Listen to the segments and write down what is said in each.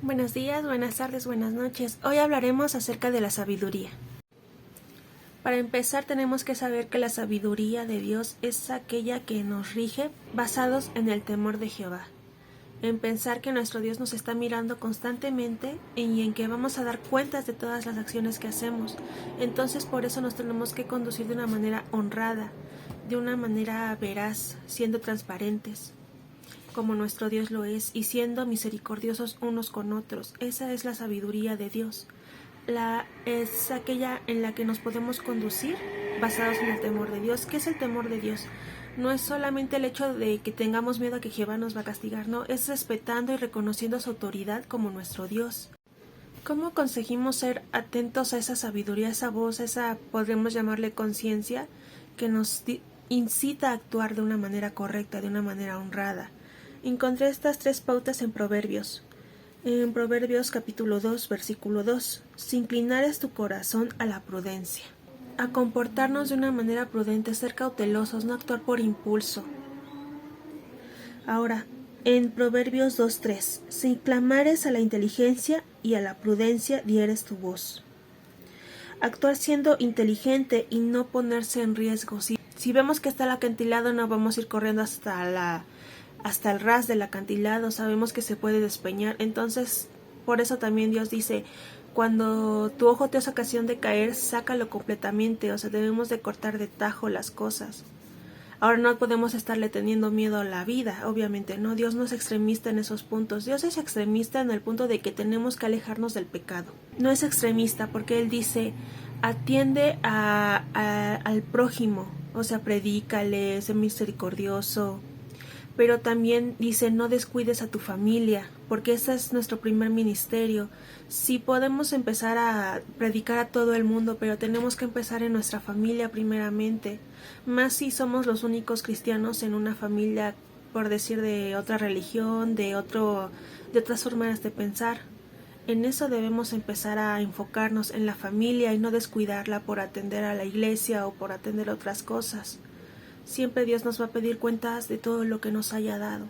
Buenos días, buenas tardes, buenas noches. Hoy hablaremos acerca de la sabiduría. Para empezar, tenemos que saber que la sabiduría de Dios es aquella que nos rige basados en el temor de Jehová, en pensar que nuestro Dios nos está mirando constantemente y en que vamos a dar cuentas de todas las acciones que hacemos. Entonces, por eso nos tenemos que conducir de una manera honrada, de una manera veraz, siendo transparentes, como nuestro Dios lo es, y siendo misericordiosos unos con otros. Esa es la sabiduría de Dios. Es aquella en la que nos podemos conducir basados en el temor de Dios. ¿Qué es el temor de Dios? No es solamente el hecho de que tengamos miedo a que Jehová nos va a castigar, no, es respetando y reconociendo su autoridad como nuestro Dios. ¿Cómo conseguimos ser atentos a esa sabiduría, a esa voz, a esa, podríamos llamarle conciencia, que nos incita a actuar de una manera correcta, de una manera honrada? Encontré estas 3 pautas en Proverbios. En Proverbios capítulo 2, versículo 2. Si inclinares tu corazón a la prudencia. A comportarnos de una manera prudente, ser cautelosos, no actuar por impulso. Ahora, en Proverbios 2:3. Si clamares a la inteligencia y a la prudencia dieres tu voz. Actuar siendo inteligente y no ponerse en riesgo. Si vemos que está el acantilado, no vamos a ir corriendo hasta el ras del acantilado, sabemos que se puede despeñar. Entonces, por eso también Dios dice, cuando tu ojo te hace ocasión de caer, sácalo completamente. O sea, debemos de cortar de tajo las cosas. Ahora no podemos estarle teniendo miedo a la vida, obviamente no. Dios no es extremista en esos puntos. Dios es extremista en el punto de que tenemos que alejarnos del pecado. No es extremista porque Él dice, atiende al prójimo, o sea, predícale, sé misericordioso. Pero también dice, no descuides a tu familia, porque ese es nuestro primer ministerio. Sí podemos empezar a predicar a todo el mundo, pero tenemos que empezar en nuestra familia primeramente. Más si somos los únicos cristianos en una familia, por decir, de otra religión, de otras formas de pensar. En eso debemos empezar a enfocarnos en la familia y no descuidarla por atender a la iglesia o por atender otras cosas. Siempre Dios nos va a pedir cuentas de todo lo que nos haya dado.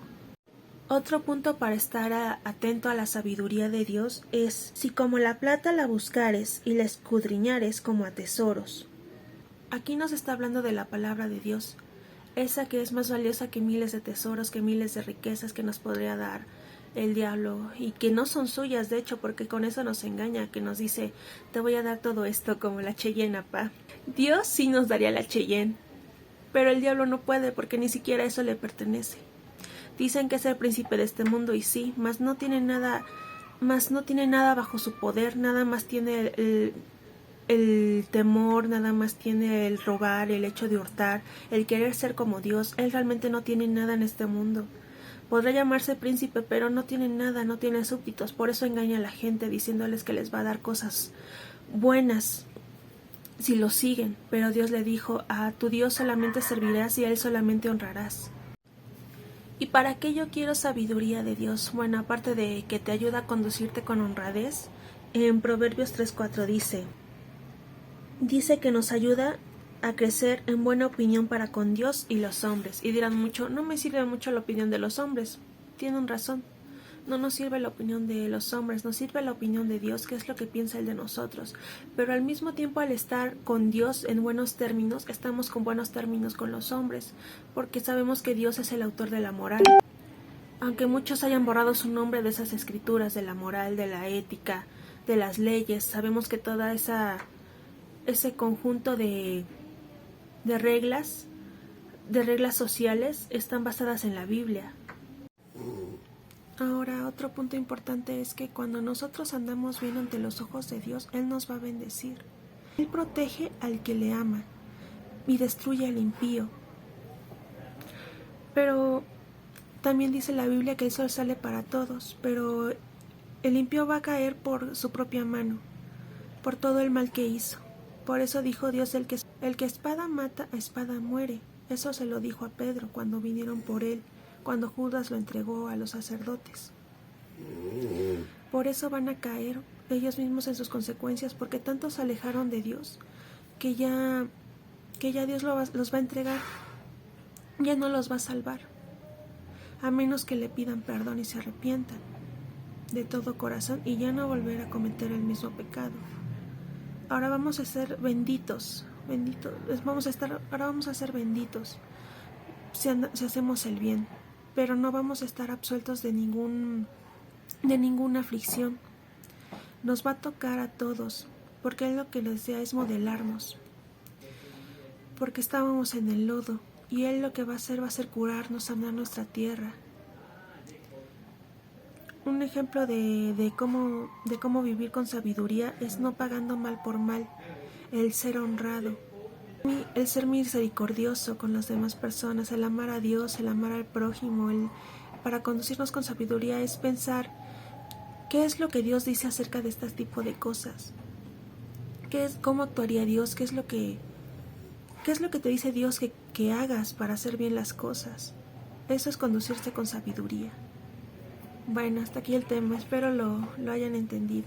Otro punto para estar atento a la sabiduría de Dios es, si como la plata la buscares y la escudriñares como a tesoros. Aquí nos está hablando de la palabra de Dios, esa que es más valiosa que miles de tesoros, que miles de riquezas que nos podría dar el diablo, y que no son suyas, de hecho, porque con eso nos engaña, que nos dice, te voy a dar todo esto como la Cheyenne, pa. Dios sí nos daría la Cheyenne, pero el diablo no puede porque ni siquiera eso le pertenece. Dicen que es el príncipe de este mundo y sí, mas no tiene nada bajo su poder, nada más tiene el temor, nada más tiene el robar, el hecho de hurtar, el querer ser como Dios. Él realmente no tiene nada en este mundo. Podrá llamarse príncipe, pero no tiene nada, no tiene súbditos, por eso engaña a la gente diciéndoles que les va a dar cosas buenas si lo siguen, pero Dios le dijo, a tu Dios solamente servirás y a Él solamente honrarás. ¿Y para qué yo quiero sabiduría de Dios? Bueno, aparte de que te ayuda a conducirte con honradez, en Proverbios 3:4 dice que nos ayuda a crecer en buena opinión para con Dios y los hombres. Y dirán mucho, no me sirve mucho la opinión de los hombres. Tienen razón. No nos sirve la opinión de los hombres, nos sirve la opinión de Dios, que es lo que piensa Él de nosotros. Pero al mismo tiempo, al estar con Dios en buenos términos, estamos con buenos términos con los hombres, porque sabemos que Dios es el autor de la moral. Aunque muchos hayan borrado su nombre de esas escrituras, de la moral, de la ética, de las leyes, sabemos que toda ese conjunto de reglas, sociales, están basadas en la Biblia. Ahora, otro punto importante es que cuando nosotros andamos bien ante los ojos de Dios, Él nos va a bendecir. Él protege al que le ama y destruye al impío. Pero también dice la Biblia que el sol sale para todos, pero el impío va a caer por su propia mano, por todo el mal que hizo. Por eso dijo Dios, el que espada mata, a espada muere. Eso se lo dijo a Pedro cuando vinieron por él, cuando Judas lo entregó a los sacerdotes. Por eso van a caer ellos mismos en sus consecuencias, porque tanto se alejaron de Dios que ya Dios los va a entregar, ya no los va a salvar, a menos que le pidan perdón y se arrepientan. de todo corazón y ya no volver a cometer el mismo pecado. Ahora vamos a ser benditos, ahora vamos a ser benditos si hacemos el bien, pero no vamos a estar absueltos de ninguna aflicción. Nos va a tocar a todos, porque Él lo que les desea es modelarnos, porque estábamos en el lodo, y Él lo que va a hacer curarnos, sanar nuestra tierra. Un ejemplo de cómo vivir con sabiduría es no pagando mal por mal, el ser honrado, el ser misericordioso con las demás personas, el amar a Dios, el amar al prójimo. Para conducirnos con sabiduría es pensar qué es lo que Dios dice acerca de este tipo de cosas, cómo actuaría Dios, qué es lo que te dice Dios que hagas para hacer bien las cosas. Eso es conducirse con sabiduría. Bueno, hasta aquí el tema, espero lo hayan entendido.